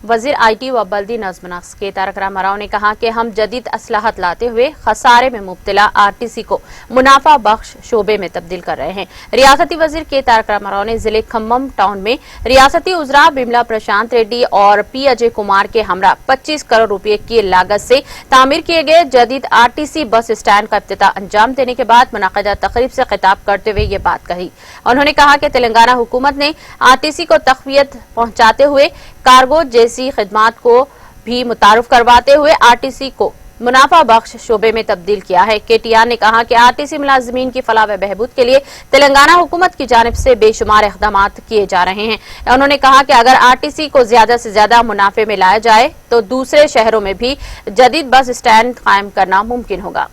वजीर आईटी व बल्दी नज़्म नस्क के तारक रामाराव ने कहा कि हम जदीद असलाहत लाते हुए खसारे में मुब्तला आरटीसी को मुनाफा बख्श शोबे में तब्दील कर रहे हैं। रियासती वजीर के तारक रामाराव ने जिले खम्मम टाउन में रियासती उजरा बिमला प्रशांत रेड्डी और पी अजय कुमार के हमरा 25 करोड़ रुपए की लागत से तामीर किए गए जदीद आरटीसी बस स्टैंड का इफ्तिताह अंजाम देने के बाद मुनाक़िदा तकरीब से खिताब करते हुए ये बात कही। उन्होंने कहा कि तेलंगाना हुकूमत ने आरटीसी को तक़वियत पहुंचाते हुए कार्गो जैसी खिदमात को भी मुतारुफ करवाते हुए आरटीसी को मुनाफा बख्श शोबे में तब्दील किया है। केटीआर ने कहा कि आरटीसी मुलाजिमीन की फलाह व बहबूद के लिए तेलंगाना हुकूमत की जानिब से बेशुमार इक़दाम किए जा रहे हैं। उन्होंने कहा कि अगर आरटीसी को ज्यादा से ज्यादा मुनाफे में लाया जाए तो दूसरे शहरों में भी जदीद बस स्टैंड कायम करना मुमकिन होगा।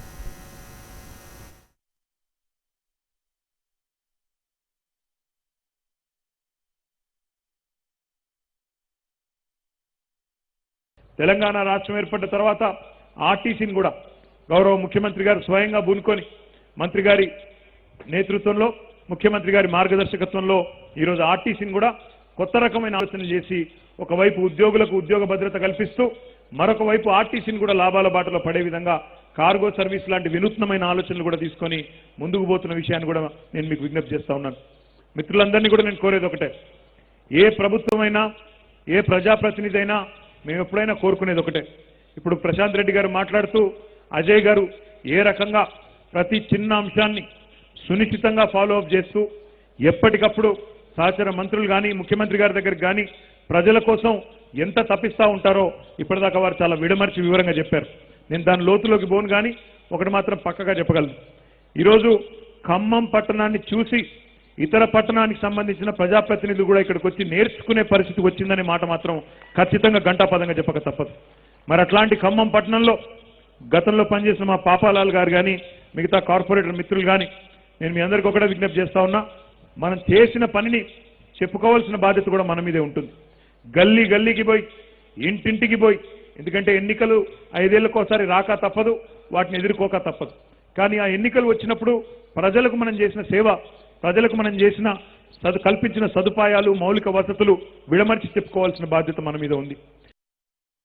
తెలంగాణ రాష్ట్రం ఏర్పడిన తర్వాత ఆర్టీసీని కూడా గౌరవ ముఖ్యమంత్రి గారు స్వయంగా బూనుకొని మంత్రి గారి నేతృత్వంలో ముఖ్యమంత్రి గారి మార్గదర్శకత్వంలో ఈ రోజు ఆర్టీసీని కూడా కొత్త రకమైన ఆలోచన చేసి ఒకవైపు ఉద్యోగులకు ఉద్యోగ భద్రత కల్పిస్తూ మరొక వైపు ఆర్టీసీని కూడా లాభాల బాటలో పడే విధంగా కార్గో సర్వీస్ లాంటి వినూత్నమైన ఆలోచనలు కూడా తీసుకొని ముందుకు పోతున్న విషయాన్ని కూడా నేను మీకు విజ్ఞప్తి చేస్తా ఉన్నాను। మిత్రులందరినీ కూడా నేను కోరేది ఒకటే, ఏ ప్రభుత్వమైనా ఏ ప్రజాప్రతినిధి అయినా మేము ఎప్పుడైనా కోరుకునేది ఒకటే। ఇప్పుడు ప్రశాంత్ రెడ్డి గారు మాట్లాడుతూ అజయ్ గారు ఏ రకంగా ప్రతి చిన్న అంశాన్ని సునిశ్చితంగా ఫాలో అప్ చేస్తూ ఎప్పటికప్పుడు సహచర మంత్రులు కానీ ముఖ్యమంత్రి గారి దగ్గరికి కానీ ప్రజల కోసం ఎంత తప్పిస్తా ఉంటారో ఇప్పటిదాకా వారు చాలా విడమర్చి వివరంగా చెప్పారు। నేను దాని లోతులోకి పోను కానీ ఒకటి మాత్రం పక్కగా చెప్పగలను, ఈరోజు ఖమ్మం పట్టణాన్ని చూసి ఇతర పట్టణానికి సంబంధించిన ప్రజాప్రతినిధులు కూడా ఇక్కడికి వచ్చి నేర్చుకునే పరిస్థితి వచ్చిందనే మాట మాత్రం ఖచ్చితంగా గంటాపదంగా చెప్పక తప్పదు। మరి అట్లాంటి ఖమ్మం పట్టణంలో గతంలో పనిచేసిన మా పాపాలాల్ గారు కానీ మిగతా కార్పొరేటర్ మిత్రులు కానీ నేను మీ అందరికీ ఒకటే విజ్ఞప్తి చేస్తా ఉన్నా, మనం చేసిన పనిని చెప్పుకోవాల్సిన బాధ్యత కూడా మన మీదే ఉంటుంది। గల్లీ గల్లీకి పోయి ఇంటింటికి పోయి, ఎందుకంటే ఎన్నికలు 5 ఏళ్లకోసారి రాక తప్పదు, వాటిని ఎదుర్కోక తప్పదు। కానీ ఆ ఎన్నికలు వచ్చినప్పుడు ప్రజలకు మనం చేసిన సేవ, ప్రజలకు మనం చేసిన కల్పించిన సదుపాయాలు మౌలిక వసతులు విడమర్చి చెప్పుకోవాల్సిన బాధ్యత మన మీద ఉంది।